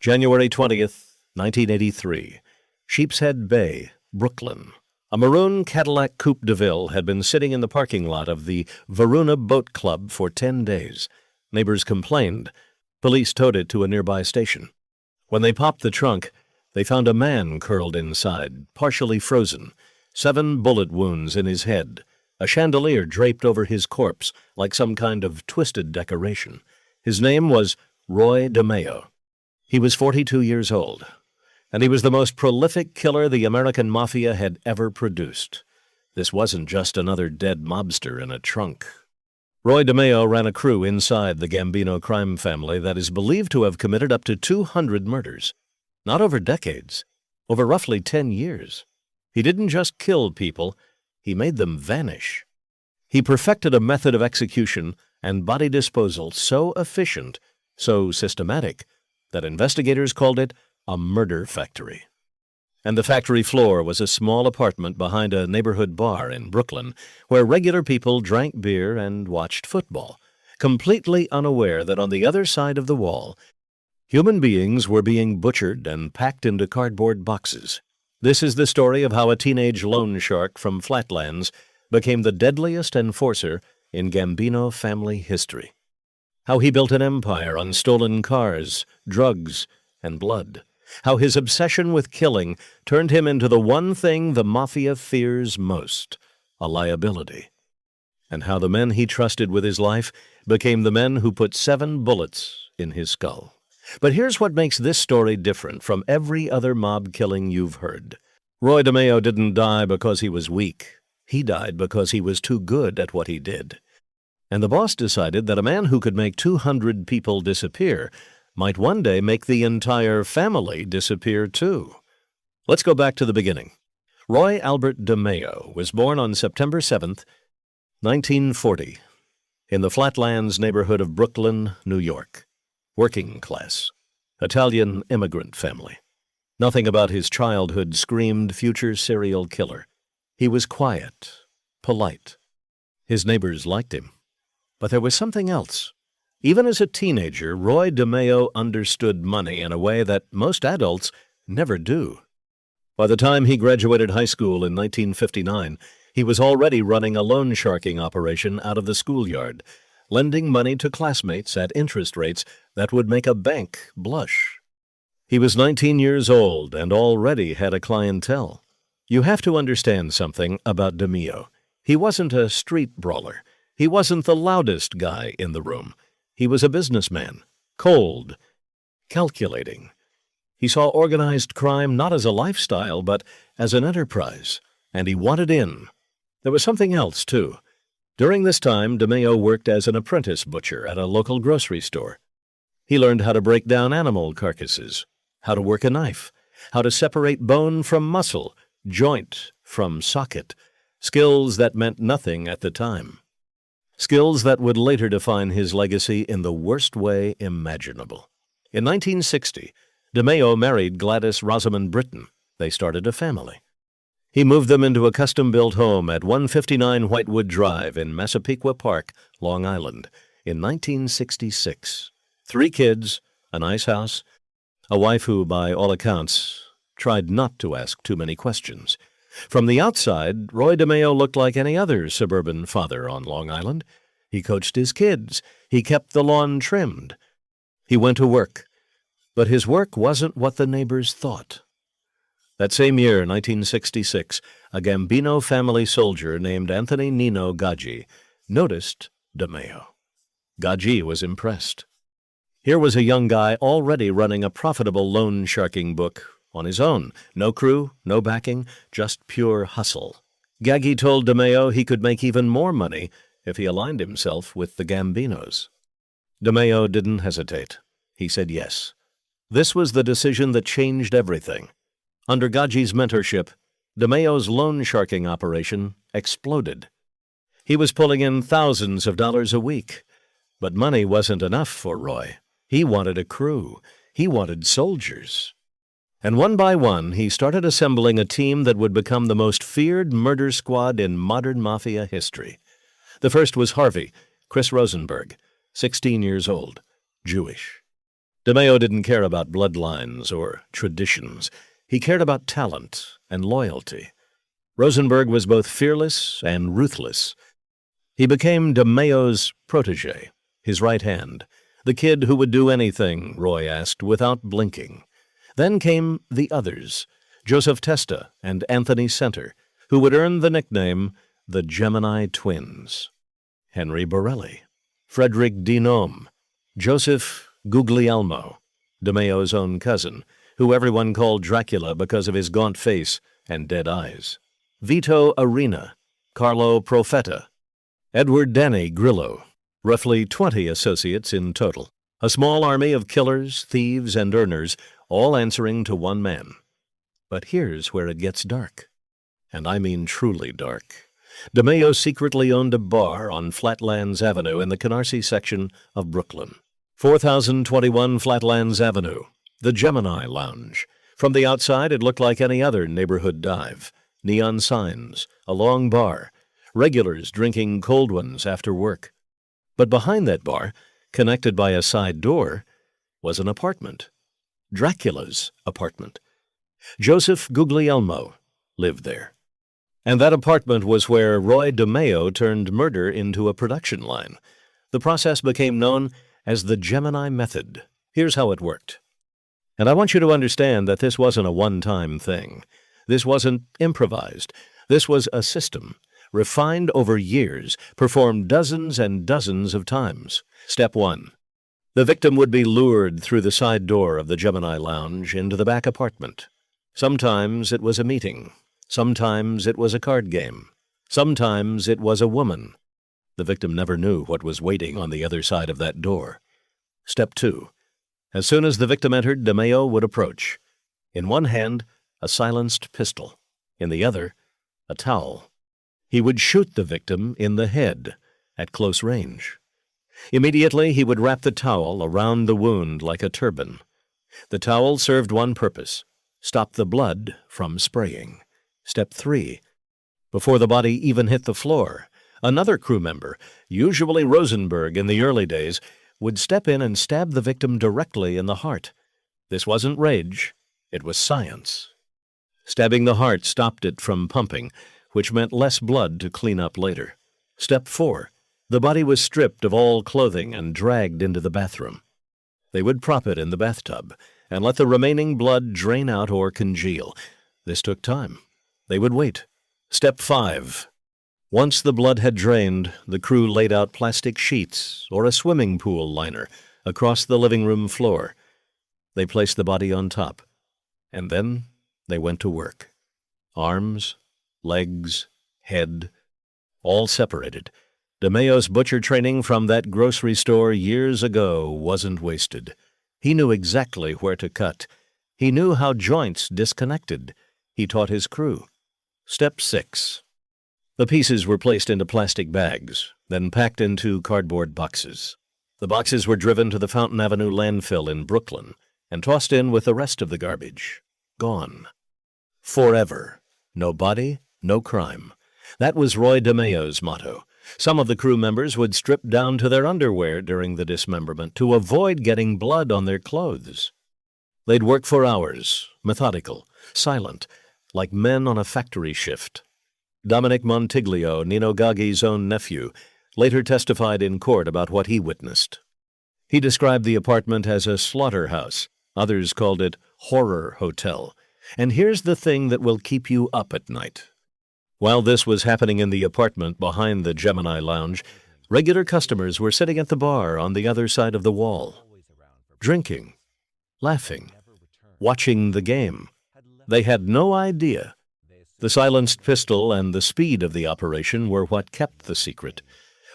January 20th, 1983. Sheepshead Bay, Brooklyn. A maroon Cadillac Coupe de Ville had been sitting in the parking lot of the Varuna Boat Club for 10 days. Neighbors complained. Police towed it to a nearby station. When they popped the trunk, they found a man curled inside, partially frozen, 7 bullet wounds in his head, a chandelier draped over his corpse like some kind of twisted decoration. His name was Roy DeMeo. He was 42 years old, and he was the most prolific killer the American Mafia had ever produced. This wasn't just another dead mobster in a trunk. Roy DeMeo ran a crew inside the Gambino crime family that is believed to have committed up to 200 murders. Not over decades, over roughly 10 years. He didn't just kill people, he made them vanish. He perfected a method of execution and body disposal so efficient, so systematic, that investigators called it a murder factory. And the factory floor was a small apartment behind a neighborhood bar in Brooklyn where regular people drank beer and watched football, completely unaware that on the other side of the wall, human beings were being butchered and packed into cardboard boxes. This is the story of how a teenage loan shark from Flatlands became the deadliest enforcer in Gambino family history. How he built an empire on stolen cars, drugs, and blood. How his obsession with killing turned him into the one thing the Mafia fears most, a liability. And how the men he trusted with his life became the men who put 7 bullets in his skull. But here's what makes this story different from every other mob killing you've heard. Roy DeMeo didn't die because he was weak. He died because he was too good at what he did. And the boss decided that a man who could make 200 people disappear might one day make the entire family disappear too. Let's go back to the beginning. Roy Albert DeMeo was born on September 7th, 1940, in the Flatlands neighborhood of Brooklyn, New York. Working class, Italian immigrant family. Nothing about his childhood screamed future serial killer. He was quiet, polite. His neighbors liked him. But there was something else. Even as a teenager, Roy DeMeo understood money in a way that most adults never do. By the time he graduated high school in 1959, he was already running a loan sharking operation out of the schoolyard, lending money to classmates at interest rates that would make a bank blush. He was 19 years old and already had a clientele. You have to understand something about DeMeo. He wasn't a street brawler. He wasn't the loudest guy in the room. He was a businessman, cold, calculating. He saw organized crime not as a lifestyle, but as an enterprise, and he wanted in. There was something else, too. During this time, DeMeo worked as an apprentice butcher at a local grocery store. He learned how to break down animal carcasses, how to work a knife, how to separate bone from muscle, joint from socket, skills that meant nothing at the time. Skills that would later define his legacy in the worst way imaginable. In 1960, DeMeo married Gladys Rosamond Britton. They started a family. He moved them into a custom-built home at 159 Whitewood Drive in Massapequa Park, Long Island, in 1966. 3 kids, a nice house, a wife who, by all accounts, tried not to ask too many questions. From the outside, Roy DeMeo looked like any other suburban father on Long Island. He coached his kids. He kept the lawn trimmed. He went to work. But his work wasn't what the neighbors thought. That same year, 1966, a Gambino family soldier named Anthony Nino Gaggi noticed DeMeo. Gaggi was impressed. Here was a young guy already running a profitable loan sharking book on his own. No crew, no backing, just pure hustle. Gaggi told DeMeo he could make even more money if he aligned himself with the Gambinos. DeMeo didn't hesitate. He said yes. This was the decision that changed everything. Under Gaggi's mentorship, DeMeo's loan sharking operation exploded. He was pulling in thousands of dollars a week. But money wasn't enough for Roy. He wanted a crew. He wanted soldiers. And one by one, he started assembling a team that would become the most feared murder squad in modern Mafia history. The first was Harvey, Chris Rosenberg, 16 years old, Jewish. DeMeo didn't care about bloodlines or traditions. He cared about talent and loyalty. Rosenberg was both fearless and ruthless. He became DeMeo's protege, his right hand, the kid who would do anything, Roy asked, without blinking. Then came the others, Joseph Testa and Anthony Center, who would earn the nickname the Gemini Twins. Henry Borelli, Frederick Dinome, Joseph Guglielmo, DeMeo's own cousin, who everyone called Dracula because of his gaunt face and dead eyes. Vito Arena, Carlo Profeta, Edward Danny Grillo, roughly 20 associates in total, a small army of killers, thieves, and earners, all answering to one man. But here's where it gets dark. And I mean truly dark. DeMeo secretly owned a bar on Flatlands Avenue in the Canarsie section of Brooklyn. 4021 Flatlands Avenue, the Gemini Lounge. From the outside, it looked like any other neighborhood dive. Neon signs, a long bar, regulars drinking cold ones after work. But behind that bar, connected by a side door, was an apartment. Dracula's apartment. Joseph Guglielmo lived there. And that apartment was where Roy DeMeo turned murder into a production line. The process became known as the Gemini Method. Here's how it worked. And I want you to understand that this wasn't a one-time thing. This wasn't improvised. This was a system, refined over years, performed dozens and dozens of times. Step 1. The victim would be lured through the side door of the Gemini Lounge into the back apartment. Sometimes it was a meeting. Sometimes it was a card game. Sometimes it was a woman. The victim never knew what was waiting on the other side of that door. Step 2. As soon as the victim entered, DeMeo would approach. In one hand, a silenced pistol. In the other, a towel. He would shoot the victim in the head at close range. Immediately, he would wrap the towel around the wound like a turban. The towel served one purpose: stop the blood from spraying. Step 3. Before the body even hit the floor, another crew member, usually Rosenberg in the early days, would step in and stab the victim directly in the heart. This wasn't rage, it was science. Stabbing the heart stopped it from pumping, which meant less blood to clean up later. Step 4. The body was stripped of all clothing and dragged into the bathroom. They would prop it in the bathtub and let the remaining blood drain out or congeal. This took time. They would wait. Step 5. Once the blood had drained, the crew laid out plastic sheets or a swimming pool liner across the living room floor. They placed the body on top, and then they went to work. Arms, legs, head, all separated. DeMeo's butcher training from that grocery store years ago wasn't wasted. He knew exactly where to cut. He knew how joints disconnected. He taught his crew. Step 6. The pieces were placed into plastic bags, then packed into cardboard boxes. The boxes were driven to the Fountain Avenue landfill in Brooklyn and tossed in with the rest of the garbage. Gone. Forever. No body, no crime. That was Roy DeMeo's motto. Some of the crew members would strip down to their underwear during the dismemberment to avoid getting blood on their clothes. They'd work for hours, methodical, silent, like men on a factory shift. Dominic Montiglio, Nino Gaggi's own nephew, later testified in court about what he witnessed. He described the apartment as a slaughterhouse. Others called it horror hotel. And here's the thing that will keep you up at night. While this was happening in the apartment behind the Gemini Lounge, regular customers were sitting at the bar on the other side of the wall, drinking, laughing, watching the game. They had no idea. The silenced pistol and the speed of the operation were what kept the secret.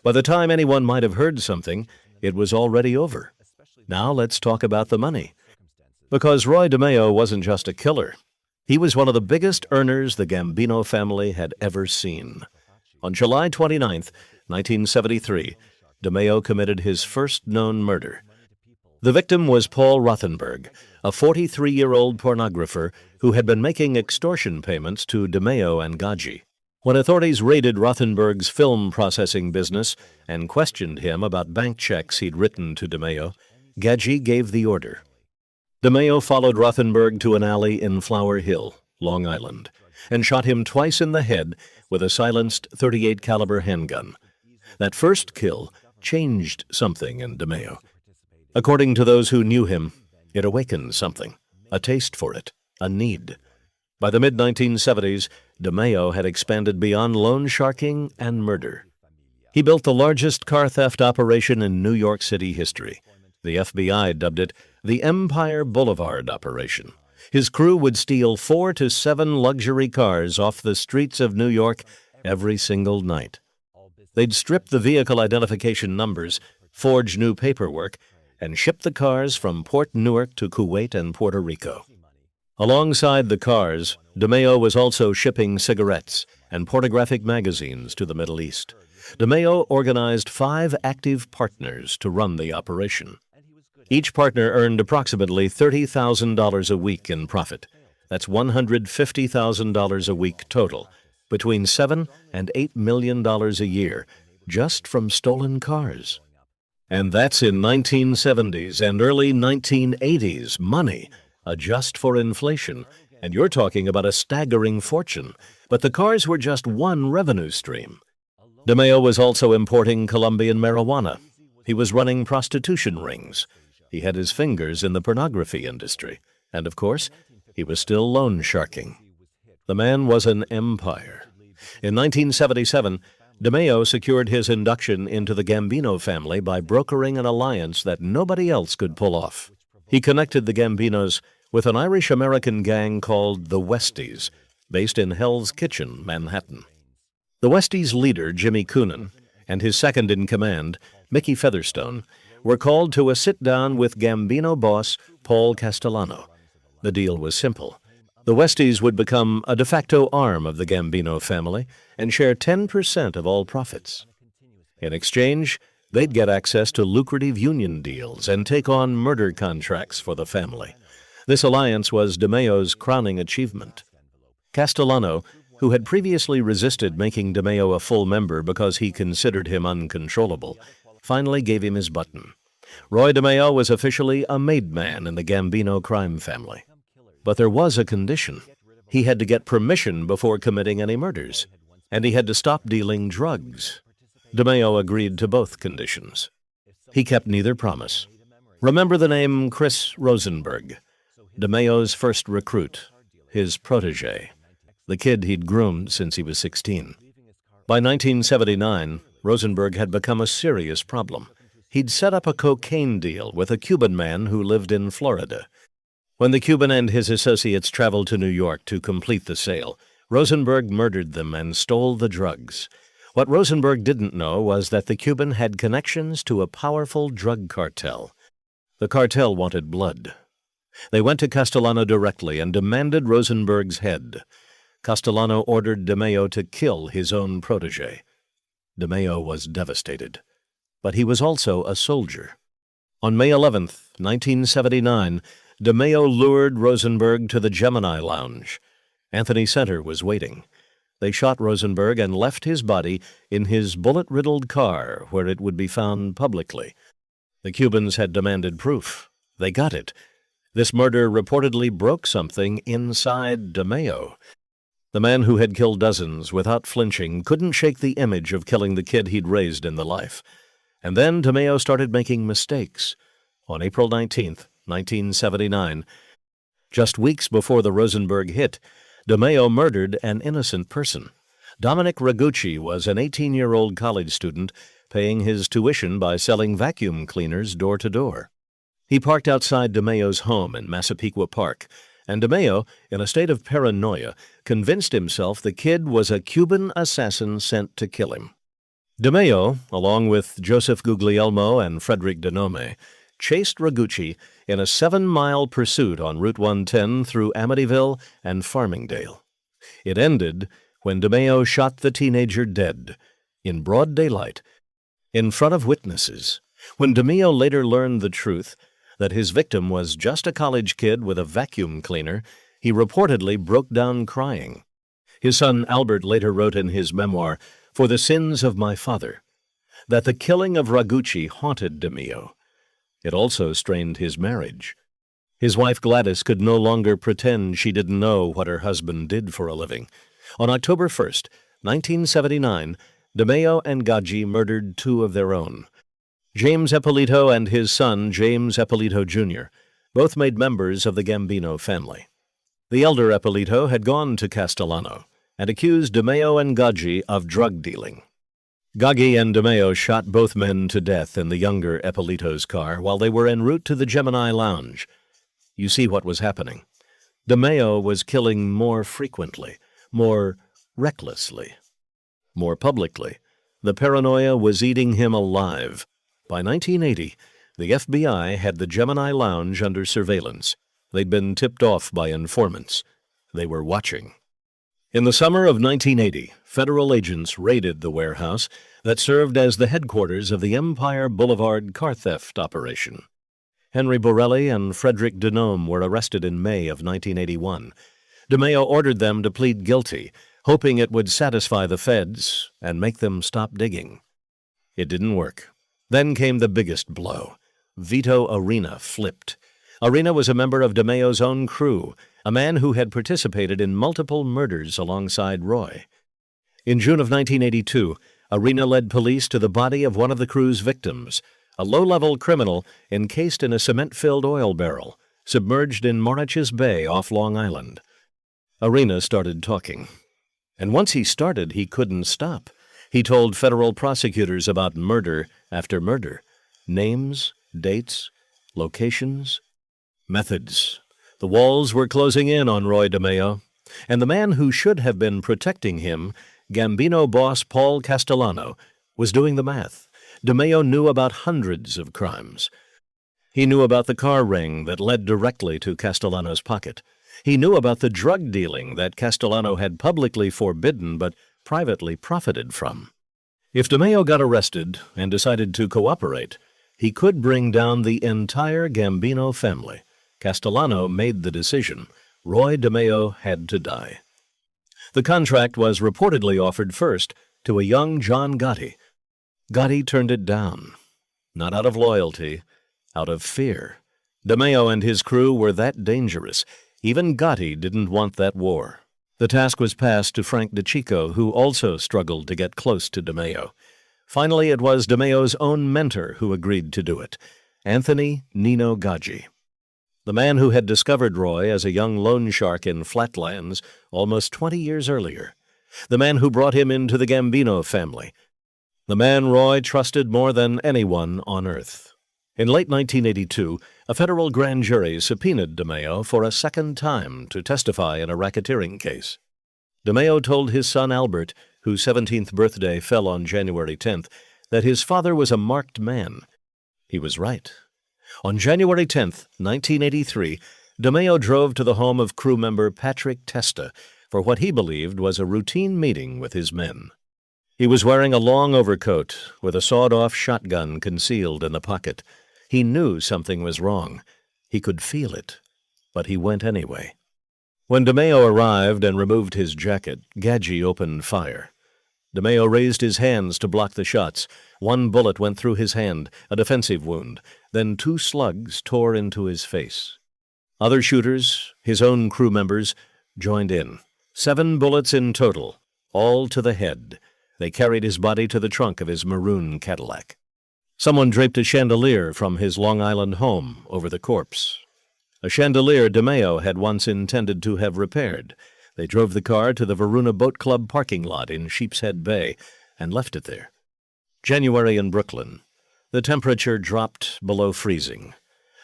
By the time anyone might have heard something, it was already over. Now let's talk about the money. Because Roy DeMeo wasn't just a killer. He was one of the biggest earners the Gambino family had ever seen. On July 29, 1973, DeMeo committed his first known murder. The victim was Paul Rothenberg, a 43-year-old pornographer who had been making extortion payments to DeMeo and Gaggi. When authorities raided Rothenberg's film processing business and questioned him about bank checks he'd written to DeMeo, Gaggi gave the order. DeMeo followed Rothenberg to an alley in Flower Hill, Long Island, and shot him twice in the head with a silenced .38 caliber handgun. That first kill changed something in DeMeo. According to those who knew him, it awakened something, a taste for it, a need. By the mid-1970s, DeMeo had expanded beyond loan sharking and murder. He built the largest car theft operation in New York City history. The FBI dubbed it the Empire Boulevard Operation. His crew would steal 4 to 7 luxury cars off the streets of New York every single night. They'd strip the vehicle identification numbers, forge new paperwork, and ship the cars from Port Newark to Kuwait and Puerto Rico. Alongside the cars, DeMeo was also shipping cigarettes and pornographic magazines to the Middle East. DeMeo organized 5 active partners to run the operation. Each partner earned approximately $30,000 a week in profit. That's $150,000 a week total, between $7 and $8 million a year, just from stolen cars. And that's in 1970s and early 1980s money, adjust for inflation, and you're talking about a staggering fortune. But the cars were just one revenue stream. DeMeo was also importing Colombian marijuana. He was running prostitution rings. He had his fingers in the pornography industry. And of course, he was still loan sharking. The man was an empire. In 1977, DeMeo secured his induction into the Gambino family by brokering an alliance that nobody else could pull off. He connected the Gambinos with an Irish-American gang called the Westies, based in Hell's Kitchen, Manhattan. The Westies' leader, Jimmy Coonan, and his second-in-command, Mickey Featherstone, were called to a sit-down with Gambino boss Paul Castellano. The deal was simple. The Westies would become a de facto arm of the Gambino family and share 10% of all profits. In exchange, they'd get access to lucrative union deals and take on murder contracts for the family. This alliance was DeMeo's crowning achievement. Castellano, who had previously resisted making DeMeo a full member because he considered him uncontrollable, finally gave him his button. Roy DeMeo was officially a made man in the Gambino crime family. But there was a condition. He had to get permission before committing any murders, and he had to stop dealing drugs. DeMeo agreed to both conditions. He kept neither promise. Remember the name Chris Rosenberg, DeMeo's first recruit, his protege, the kid he'd groomed since he was 16. By 1979, Rosenberg had become a serious problem. He'd set up a cocaine deal with a Cuban man who lived in Florida. When the Cuban and his associates traveled to New York to complete the sale, Rosenberg murdered them and stole the drugs. What Rosenberg didn't know was that the Cuban had connections to a powerful drug cartel. The cartel wanted blood. They went to Castellano directly and demanded Rosenberg's head. Castellano ordered DeMeo to kill his own protege. DeMeo was devastated. But he was also a soldier. On May 11, 1979, DeMeo lured Rosenberg to the Gemini Lounge. Anthony Center was waiting. They shot Rosenberg and left his body in his bullet-riddled car where it would be found publicly. The Cubans had demanded proof. They got it. This murder reportedly broke something inside DeMeo. The man who had killed dozens without flinching couldn't shake the image of killing the kid he'd raised in the life. And then DeMeo started making mistakes. On April 19, 1979, just weeks before the Rosenberg hit, DeMeo murdered an innocent person. Dominic Ragucci was an 18-year-old college student paying his tuition by selling vacuum cleaners door to door. He parked outside DeMeo's home in Massapequa Park, and DeMeo, in a state of paranoia, convinced himself the kid was a Cuban assassin sent to kill him. DeMeo, along with Joseph Guglielmo and Frederick Denome, chased Ragucci in a 7-mile pursuit on Route 110 through Amityville and Farmingdale. It ended when DeMeo shot the teenager dead, in broad daylight, in front of witnesses. When DeMeo later learned the truth, that his victim was just a college kid with a vacuum cleaner, he reportedly broke down crying. His son Albert later wrote in his memoir, "For the sins of my father," that the killing of Ragucci haunted DeMeo. It also strained his marriage. His wife Gladys could no longer pretend she didn't know what her husband did for a living. On October 1st, 1979, DeMeo and Gaggi murdered two of their own. James Eppolito and his son, James Eppolito Jr., both made members of the Gambino family. The elder Eppolito had gone to Castellano and accused DeMeo and Gaggi of drug dealing. Gaggi and DeMeo shot both men to death in the younger Eppolito's car while they were en route to the Gemini Lounge. You see what was happening. DeMeo was killing more frequently, more recklessly, more publicly. The paranoia was eating him alive. By 1980, the FBI had the Gemini Lounge under surveillance. They'd been tipped off by informants. They were watching. In the summer of 1980, federal agents raided the warehouse that served as the headquarters of the Empire Boulevard car theft operation. Henry Borelli and Frederick Denome were arrested in May of 1981. DeMeo ordered them to plead guilty, hoping it would satisfy the feds and make them stop digging. It didn't work. Then came the biggest blow. Vito Arena flipped. Arena was a member of DeMeo's own crew, a man who had participated in multiple murders alongside Roy. In June of 1982, Arena led police to the body of one of the crew's victims, a low-level criminal encased in a cement-filled oil barrel, submerged in Moriches Bay off Long Island. Arena started talking. And once he started, he couldn't stop. He told federal prosecutors about murder after murder. Names, dates, locations, methods. The walls were closing in on Roy DeMeo, and the man who should have been protecting him, Gambino boss Paul Castellano, was doing the math. DeMeo knew about hundreds of crimes. He knew about the car ring that led directly to Castellano's pocket. He knew about the drug dealing that Castellano had publicly forbidden but privately profited from. If DeMeo got arrested and decided to cooperate, he could bring down the entire Gambino family. Castellano made the decision. Roy DeMeo had to die. The contract was reportedly offered first to a young John Gotti. Gotti turned it down. Not out of loyalty, out of fear. DeMeo and his crew were that dangerous. Even Gotti didn't want that war. The task was passed to Frank DeCicco, who also struggled to get close to DeMeo. Finally, it was DeMeo's own mentor who agreed to do it, Anthony Nino Gaggi. The man who had discovered Roy as a young loan shark in Flatlands almost 20 years earlier. The man who brought him into the Gambino family. The man Roy trusted more than anyone on earth. In late 1982, a federal grand jury subpoenaed DeMeo for a second time to testify in a racketeering case. DeMeo told his son Albert, whose 17th birthday fell on January 10th, that his father was a marked man. He was right. On January 10th, 1983, DeMeo drove to the home of crew member Patrick Testa for what he believed was a routine meeting with his men. He was wearing a long overcoat with a sawed-off shotgun concealed in the pocket. He knew something was wrong. He could feel it, but he went anyway. When DeMeo arrived and removed his jacket, Gaggi opened fire. DeMeo raised his hands to block the shots. One bullet went through his hand, a defensive wound. Then 2 slugs tore into his face. Other shooters, his own crew members, joined in. 7 bullets in total, all to the head. They carried his body to the trunk of his maroon Cadillac. Someone draped a chandelier from his Long Island home over the corpse. A chandelier DeMeo had once intended to have repaired. They drove the car to the Varuna Boat Club parking lot in Sheepshead Bay and left it there. January in Brooklyn. The temperature dropped below freezing.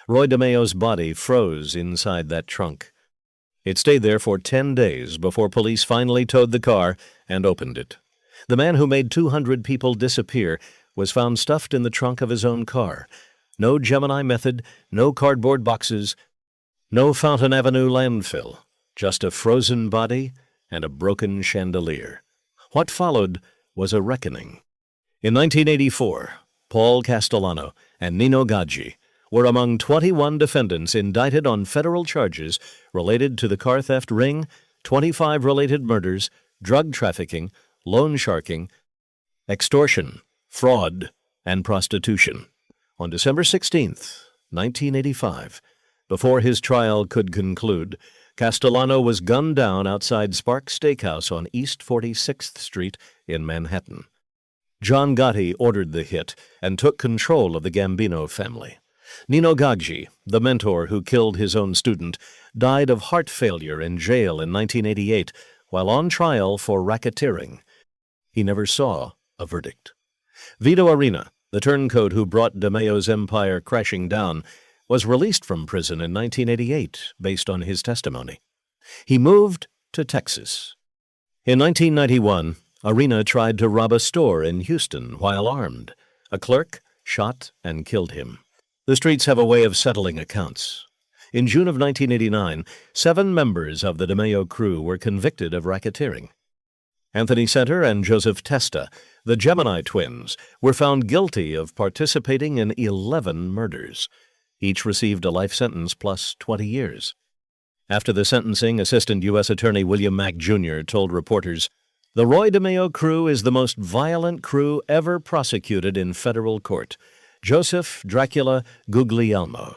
Roy DeMeo's body froze inside that trunk. It stayed there for 10 days before police finally towed the car and opened it. The man who made 200 people disappear was found stuffed in the trunk of his own car. No Gemini Method, no cardboard boxes, no Fountain Avenue landfill. Just a frozen body and a broken chandelier. What followed was a reckoning. In 1984, Paul Castellano and Nino Gaggi were among 21 defendants indicted on federal charges related to the car theft ring, 25 related murders, drug trafficking, loan sharking, extortion, fraud, and prostitution. On December 16th, 1985. Before his trial could conclude, Castellano was gunned down outside Sparks Steakhouse on East 46th Street in Manhattan. John Gotti ordered the hit and took control of the Gambino family. Nino Gaggi, the mentor who killed his own student, died of heart failure in jail in 1988 while on trial for racketeering. He never saw a verdict. Vito Arena, the turncoat who brought DeMeo's empire crashing down, was released from prison in 1988 based on his testimony. He moved to Texas. In 1991, Arena tried to rob a store in Houston while armed. A clerk shot and killed him. The streets have a way of settling accounts. In June of 1989, 7 members of the DeMeo crew were convicted of racketeering. Anthony Center and Joseph Testa, the Gemini twins, were found guilty of participating in 11 murders. Each received a life sentence plus 20 years. After the sentencing, Assistant U.S. Attorney William Mack Jr. told reporters, "The Roy DeMeo crew is the most violent crew ever prosecuted in federal court. Joseph Dracula Guglielmo,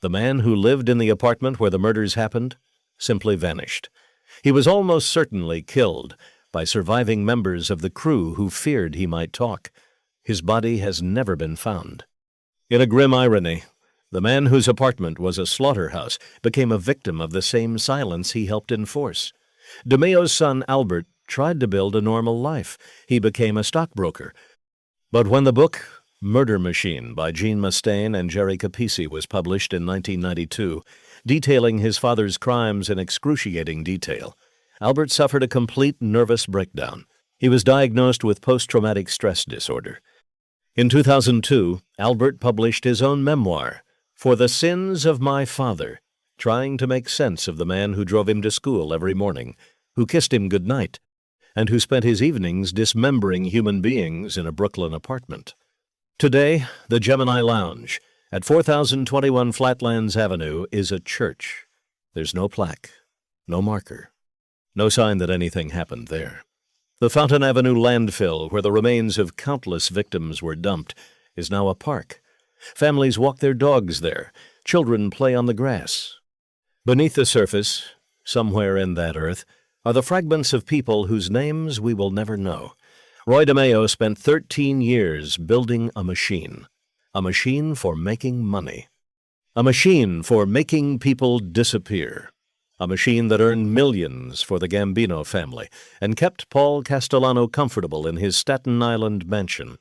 the man who lived in the apartment where the murders happened, simply vanished. He was almost certainly killed by surviving members of the crew who feared he might talk. His body has never been found." In a grim irony, the man whose apartment was a slaughterhouse became a victim of the same silence he helped enforce. DeMeo's son Albert tried to build a normal life. He became a stockbroker. But when the book Murder Machine by Gene Mustaine and Jerry Capisi was published in 1992, detailing his father's crimes in excruciating detail, Albert suffered a complete nervous breakdown. He was diagnosed with post-traumatic stress disorder. In 2002, Albert published his own memoir, For the Sins of My Father, trying to make sense of the man who drove him to school every morning, who kissed him goodnight, and who spent his evenings dismembering human beings in a Brooklyn apartment. Today, the Gemini Lounge at 4021 Flatlands Avenue is a church. There's no plaque, no marker, no sign that anything happened there. The Fountain Avenue landfill, where the remains of countless victims were dumped, is now a park. Families walk their dogs there. Children play on the grass. Beneath the surface, somewhere in that earth, are the fragments of people whose names we will never know. Roy DeMeo spent 13 years building a machine for making money, a machine for making people disappear, a machine that earned millions for the Gambino family and kept Paul Castellano comfortable in his Staten Island mansion.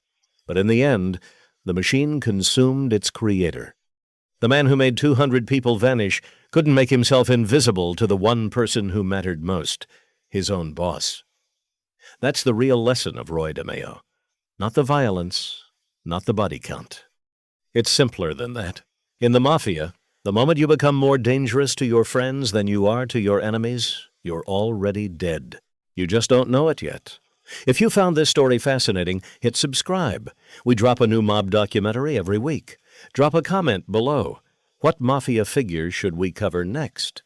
But in the end, the machine consumed its creator. The man who made 200 people vanish couldn't make himself invisible to the one person who mattered most, his own boss. That's the real lesson of Roy DeMeo. Not the violence, not the body count. It's simpler than that. In the Mafia, the moment you become more dangerous to your friends than you are to your enemies, you're already dead. You just don't know it yet. If you found this story fascinating, hit subscribe. We drop a new mob documentary every week. Drop a comment below. What Mafia figures should we cover next?